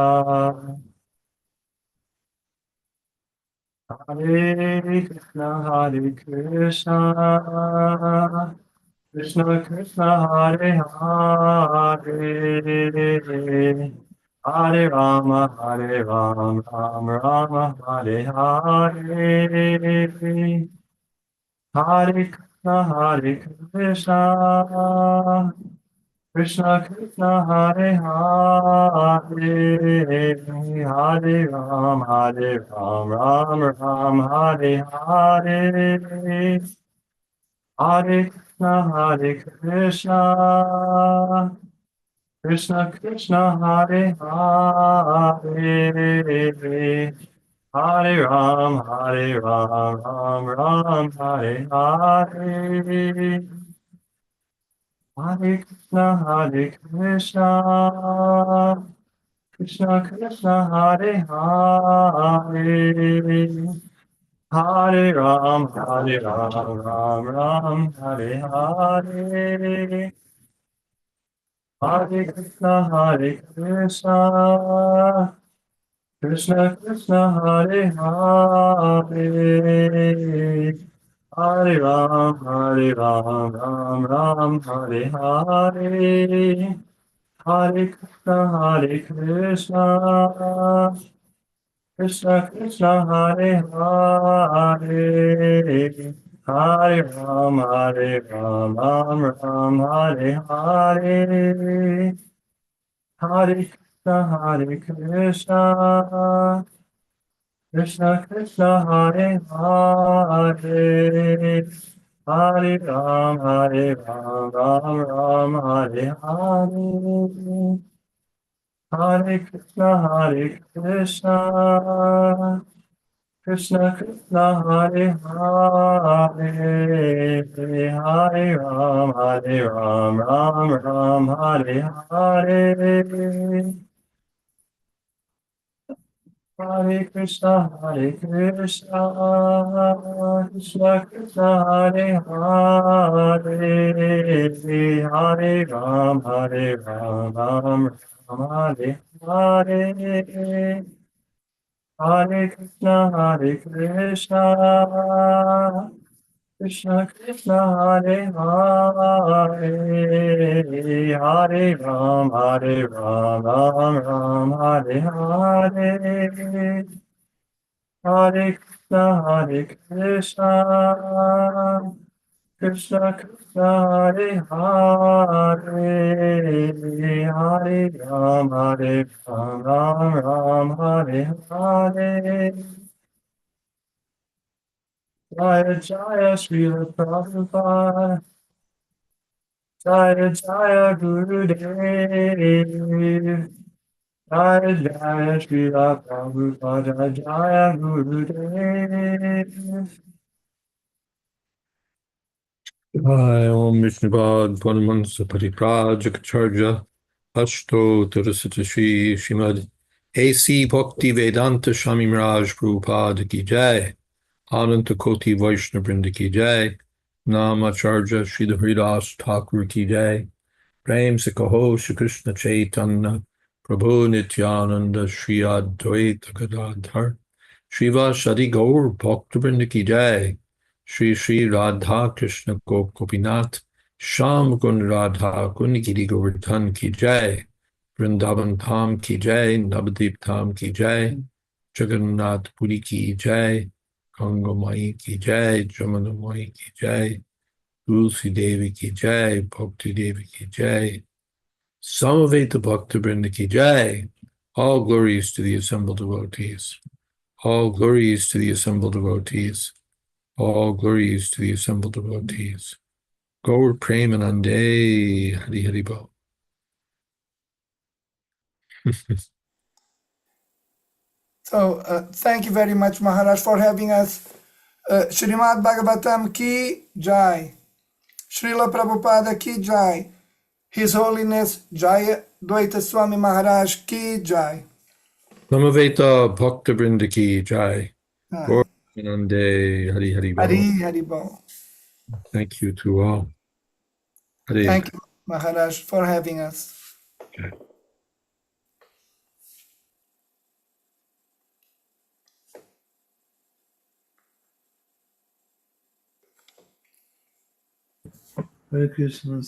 Hare Krishna Krishna Krishna Hare Hare Hare Rama Rama Rama Hare Hare Hare Krishna Krishna Krishna Hare Hare Hare Ram Ram Ram Hare Hare Hare Krishna Krishna Krishna Hare Hare Hare Ram Ram Hare Hare Hare Krishna Krishna Krishna Hare Hare Hare Ram Ram Hare Hare Hare Krishna Krishna Krishna Hare Hare Hare Ram, Hare Ram, Ram Ram, Hare Hare. Hare Krishna, Krishna Krishna, Hare Hare. Hare Ram, Ram Ram, Hare Hare. Hare Krishna, Krishna Krishna, Hare Hare. Hare Ram, Ram Ram, Hare Hare. Hare Krishna, Krishna Krishna, Hare Hare. Hare Ram, Ram Ram, Hare Hare. Hare Krishna, Krishna Krishna, Hare Hare. Hare Ram, Ram Ram, Hare Hare. Hare Krishna, Krishna Krishna, Hare Hare. Hare Ram, Ram Ram, Hare Hare. Hare Krishna, Krishna Krishna, Hare Hare. Hare Ram, Ram Ram, Hare Hare. Jaya Jaya Srila Prabhupada, Jaya Jaya Gurudev, Jaya Jaya Srila Prabhupada, Jaya Gurudev. Jai Om Vishnupad Panamansa Pariprajaka Ashto Tarasata Shri Srimad A.C. Bhakti Vedanta Swami Maharaj Prabhupada Ki Jai Ananta Koti Vaishnava Vrinda Ki Jai Namacharya Sri Haridas Thakur Ki Jai Prem Se Kaho Shri Krishna Chaitanya Prabhu Nityananda Shri Advaita Gadadhar Srivasadi Gaur Bhaktivinoda Ki Jai Shri Shri Radha Krishna Gopinath Sham Gun Radha Gun Giri Govardhan Ki Jai Vrindavan Dham Ki Jai Navadip Dham Ki Jai Jagannath Puri Ki Jai Ganga Mai Ki Jai Jamuna Mai Ki Jai Tulsi Devi Ki Jai Bhakti Devi Ki Jai Samaveta Bhakta Vrinda Ki Jai. All glories to the assembled devotees. All glories to the assembled devotees. All glories to the assembled devotees. Gaur Premanande Hari Hari Bo. So, thank you very much, Maharaj, for having us. Srimad Bhagavatam ki Jai. Srila Prabhupada ki Jai. His Holiness Jayādvaita Swami Maharaj ki Jai. Samaveta Bhakta Vrinda Ki Jai. Ah, Gaur Premanande Hari Hari Bo. Hari Hari Bo. Thank you to all. Hari. Thank you, Maharaj, for having us. Okay. Hare Krishna.